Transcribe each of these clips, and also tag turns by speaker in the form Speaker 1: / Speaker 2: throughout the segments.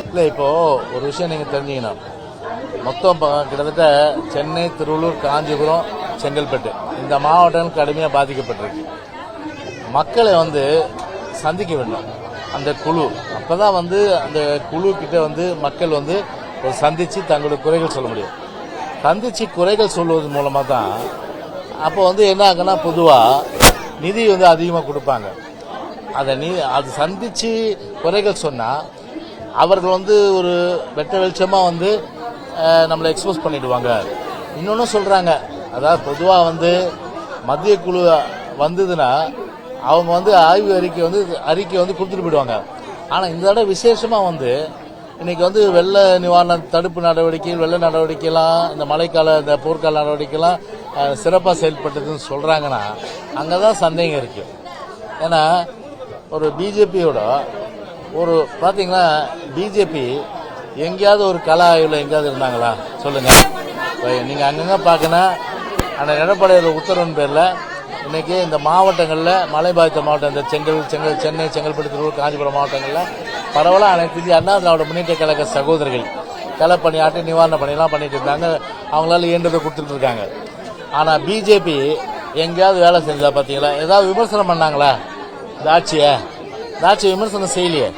Speaker 1: இல்லை, இப்போ ஒரு விஷயம் நீங்க தெரிஞ்சுக்கணும். மொத்தம் கிட்டத்தட்ட சென்னை, திருவள்ளூர், காஞ்சிபுரம், செங்கல்பட்டு இந்த மாவட்டங்கள் கடுமையாக பாதிக்கப்பட்டிருக்கு. மக்களை சந்திக்க வேண்டும் அந்த குழு. அப்பதான் அந்த குழு கிட்ட மக்கள் ஒரு சந்திச்சு தங்களுடைய குறைகள் சொல்ல முடியும். சந்திச்சு குறைகள் சொல்வது மூலமா தான் அப்போ என்ன ஆகுன்னா பொதுவா நிதி அதிகமாக கொடுப்பாங்க. அது சந்திச்சு குறைகள் சொன்னா அவர்கள் ஒரு வெட்ட வெளிச்சமா நம்மளை எக்ஸ்போஸ் பண்ணிடுவாங்க. இன்னொன்னு சொல்றாங்க, அதாவது பொதுவா மத்திய குழு வந்ததுன்னா அவங்க ஆய்வு அறிக்கை கொடுத்துட்டு போயிடுவாங்க. ஆனா இந்த தடவை விசேஷமா இன்னைக்கு வெள்ள நிவாரண தடுப்பு நடவடிக்கைகள், வெள்ள நடவடிக்கைலாம், இந்த மழைக்கால இந்த போர்க்கால நடவடிக்கைலாம் சிறப்பாக செயல்பட்டதுன்னு சொல்றாங்கன்னா அங்கதான் சந்தேகம் இருக்கு. ஏன்னா ஒரு பிஜேபியோட பாத்தீங்கன்னா பிஜேபி எங்கேயாவது ஒரு கல ஆய்வுல எங்கேயாவது இருந்தாங்களா சொல்லுங்க. நீங்க அங்கங்க பாக்கணும். அந்த எடப்பாடியோட உத்தரவின் பேர்ல இன்னைக்கு இந்த மாவட்டங்கள்ல மழை பாதித்த மாவட்டம், இந்த சென்னை, செங்கல்பட்டு, திருவள்ளூர், காஞ்சிபுரம் மாவட்டங்கள்ல பரவலா அனைத்து அண்ணா திராவிட முன்னேற்ற கழக சகோதரர்கள் களப்பணியாற்றி நிவாரண பணியெல்லாம் பண்ணிட்டு இருந்தாங்க. அவங்களால இயன்றதை கொடுத்துட்டு இருக்காங்க. ஆனா பிஜேபி எங்கேயாவது வேலை செஞ்சா பாத்தீங்களா? ஏதாவது விமர்சனம் பண்ணாங்களா? இந்த ஆட்சியை விமர்சனம் செய்யலையே.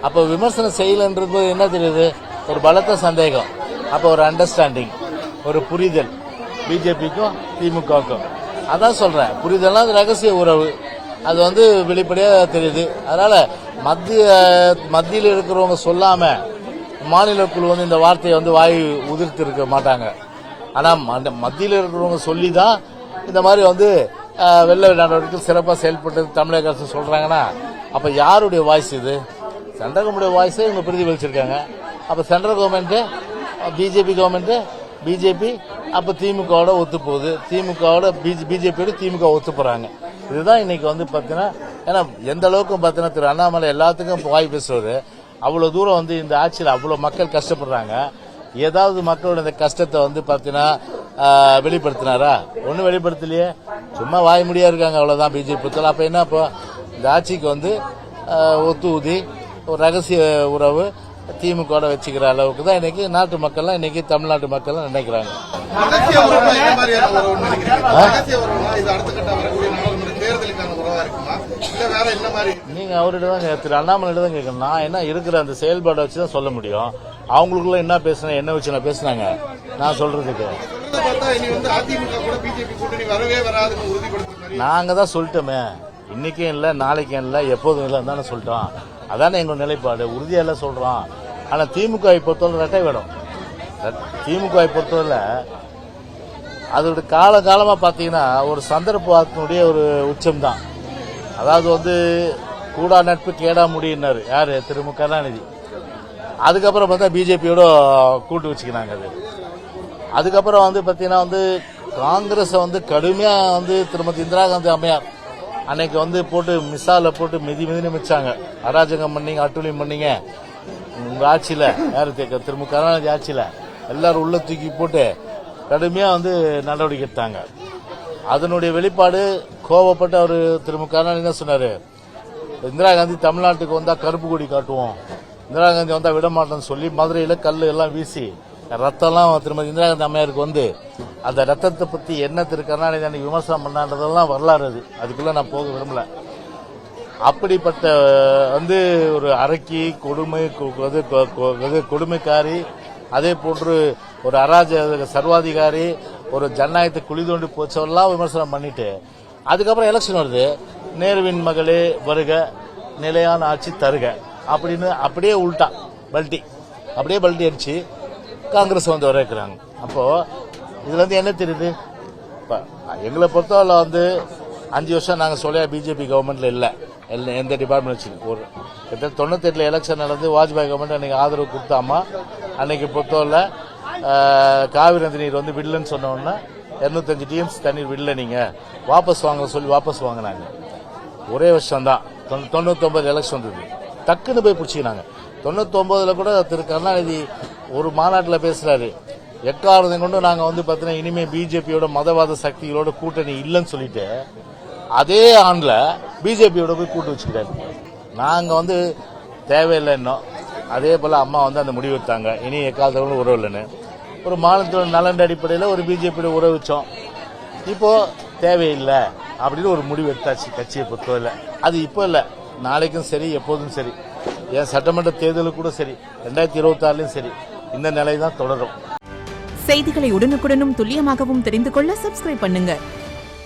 Speaker 1: அப்ப விமர்சனம் செய்யலன்றது என்ன தெரியுது? ஒரு பலத்த சந்தேகம். அப்ப ஒரு அண்டர்ஸ்டாண்டிங், ஒரு புரிதல் பிஜேபிக்கும் திமுகவுக்கும். அதான் சொல்றேன், புரிதல்லாம் ரகசிய உறவு. அது வெளிப்படையா தெரியுது. அதனால மத்தியில் இருக்கிறவங்க சொல்லாம மாநில குழு இந்த வார்த்தையை வாய் உதிர்த்து இருக்க மாட்டாங்க. ஆனா மத்தியில் இருக்கிறவங்க சொல்லிதான் இந்த மாதிரி வெள்ள நடவடிக்கை சிறப்பாக செயல்பட்டு தமிழக அரசு சொல்றாங்கன்னா அப்ப யாருடைய வாய்ஸ் இது? சென்ட்ரல் கவர்மெண்ட் வாய்ஸை இவங்க பிரதிபலிச்சிருக்காங்க. அப்ப central government, BJP government, BJP அப்ப திமுகவோட ஒத்து போகுது, திமுகவோட பிஜேபியோட திமுக ஒத்து போறாங்க. இதுதான் இன்னைக்கு பாத்தீங்கன்னா, ஏன்னா எந்த அளவுக்கு பாத்தீங்கன்னா திரு அண்ணாமலை எல்லாத்துக்கும் வாய் பேசுறது. அவ்வளவு தூரம் இந்த ஆட்சியில் அவ்வளவு மக்கள் கஷ்டப்படுறாங்க. ஏதாவது மக்களோட இந்த கஷ்டத்தை பாத்தீங்கன்னா வெளிப்படுத்தினாரா? ஒன்னும் வெளிப்படுத்தலையே. சும்மா வாய் முடியா இருக்காங்க, அவ்வளவுதான் பிஜேபி. அப்ப என்ன, இப்போ இந்த ஆட்சிக்கு ஒத்து ஊதி ஒரு ரகசிய உறவு திமுக வச்சுக்கிற அளவுக்கு தான் இன்னைக்கு நாட்டு மக்கள்லாம், இன்னைக்கு தமிழ்நாட்டு மக்கள் நினைக்கிறாங்க. நீங்க அவர்கிட்ட தான் திரு அண்ணாமலை தான் கேட்கணும். நான் என்ன இருக்கிற அந்த செயல்பாடை வச்சுதான் சொல்ல முடியும். அவங்களுக்குள்ள என்ன பேசுனா, என்ன வச்சு நான் பேசினாங்க நான் சொல்றதுக்கு. நாங்க தான் சொல்லிட்டோமே, இன்னைக்கும் இல்ல, நாளைக்கும் இல்ல, எப்போதும் இல்ல தானே சொல்லிட்டோம். அதானே எங்களோட நிலைப்பாடு. உறுதியெல்லாம் சொல்றோம். ஆனா திமுக பொறுத்தவரை ரெட்டை வேணும். திமுக பொறுத்தவரை அதோட காலமா பாத்தீங்கன்னா ஒரு சந்தர்ப்பத்தினுடைய ஒரு உச்சம் தான். அதாவது கூடா நட்பு கேடா முடியினாரு யாரு? திரு மு கருணாநிதி. அதுக்கப்புறம் பார்த்தா பிஜேபியோட கூட்டு வச்சுக்கினாங்க. அதுக்கப்புறம் பாத்தீங்கன்னா காங்கிரஸ் கடுமையா திருமதி இந்திரா காந்தி அம்மையார் அன்னைக்கு போட்டு மிசால போட்டு மிதின்னு மிச்சாங்க. அராஜகம் பண்ணீங்க, அட்டுழியம் பண்ணீங்க. உங்க ஆட்சியில யாரு திரு மு கருணாநிதி ஆட்சியில எல்லாரும் உள்ள தூக்கி போட்டு கடுமையா நடவடிக்கை எடுத்தாங்க. அதனுடைய வெளிப்பாடு கோவப்பட்டு அவரு திரு மு கருணாநிதி தான் சொன்னாரு, இந்திரா காந்தி தமிழ்நாட்டுக்கு வந்தா கருப்பு கொடி காட்டுவோம், இந்திரா காந்தி வந்தா விடமாட்டோம்னு சொல்லி மதுரையில கல்லு எல்லாம் வீசி ரத்தம்லாம் திருமதி இந்திரா காந்தி அம்மையாருக்கு அந்த ரத்தத்தை பத்தி என்ன திரு கருணாநிதி அன்னைக்கு விமர்சனம் பண்ணான்றதெல்லாம் வரலாறு. அதுக்குள்ள நான் போக விரும்பல. அப்படிப்பட்ட ஒரு அரக்கி, கொடுமைக்காரி, அதே போன்று ஒரு அராஜக சர்வாதிகாரி, ஒரு ஜனநாயகத்தை குழி தோண்டி போச்சவெல்லாம் விமர்சனம் பண்ணிட்டு அதுக்கப்புறம் எலெக்ஷன் வருது. நேருவின் மகளே வருக, நிலையான ஆட்சி தருக அப்படின்னு அப்படியே உள்டா பல்டி அடிச்சு காங்கிரஸ் வரவேற்கிறாங்க. அப்போ இதுல என்ன தெரியுது? எங்களை பொறுத்தவரை 5 வருஷம் நாங்க சொல்லியா பிஜேபி கவர்மெண்ட்ல இல்ல, எந்த டிபார்ட்மெண்ட் வச்சு ஒரு 98 எலெக்ஷன் நடந்து வாஜ்பாய் கவர்மெண்ட் அன்னைக்கு ஆதரவு கொடுத்தாமா. அன்னைக்கு பொறுத்தவரை காவிரி நதி நீர் விடலன்னு சொன்ன உடனே 205 டிஎம்சி தண்ணீர் விடல, நீங்க வாபஸ் வாங்க சொல்லி வாபஸ் வாங்கினாங்க. ஒரே வருஷம் தான் 99 எலெக்ஷன் வந்தது. டக்குன்னு போய் பிடிச்சிக்கினாங்க. 99 கூட திரு கருணாநிதி ஒரு மாநாட்டில் பேசுறாரு, எக்காரணத்தை கொண்டு நாங்கள் வந்து பார்த்தீங்கன்னா இனிமேல் பிஜேபியோட மதவாத சக்திகளோட கூட்டணி இல்லைன்னு சொல்லிட்டு அதே ஆண்டில் பிஜேபியோட போய் கூட்டு வச்சுக்கிறாரு. நாங்கள் வந்து தேவையில்லை இன்னும். அதே போல் அம்மா வந்து அந்த முடிவு எடுத்தாங்க, இனி எக்காலத்தோட உறவு இல்லைன்னு. ஒரு மாநிலத்தோட நலன் அடிப்படையில் ஒரு பிஜேபியோட உறவு வச்சோம். இப்போ தேவையில்லை அப்படின்னு ஒரு முடிவு எடுத்தாச்சு கட்சியை பொறுத்தவரை. அது இப்போ இல்லை, நாளைக்கும் சரி, எப்போதும் சரி, என் சட்டமன்ற தேர்தலுக்கு கூட சரி, 2026லும் சரி, இந்த நிலை தான் தொடரும்.
Speaker 2: செய்திகளை உடனுக்குடனும் துல்லியமாகவும் தெரிந்து கொள்ள சப்ஸ்கிரைப் பண்ணுங்க.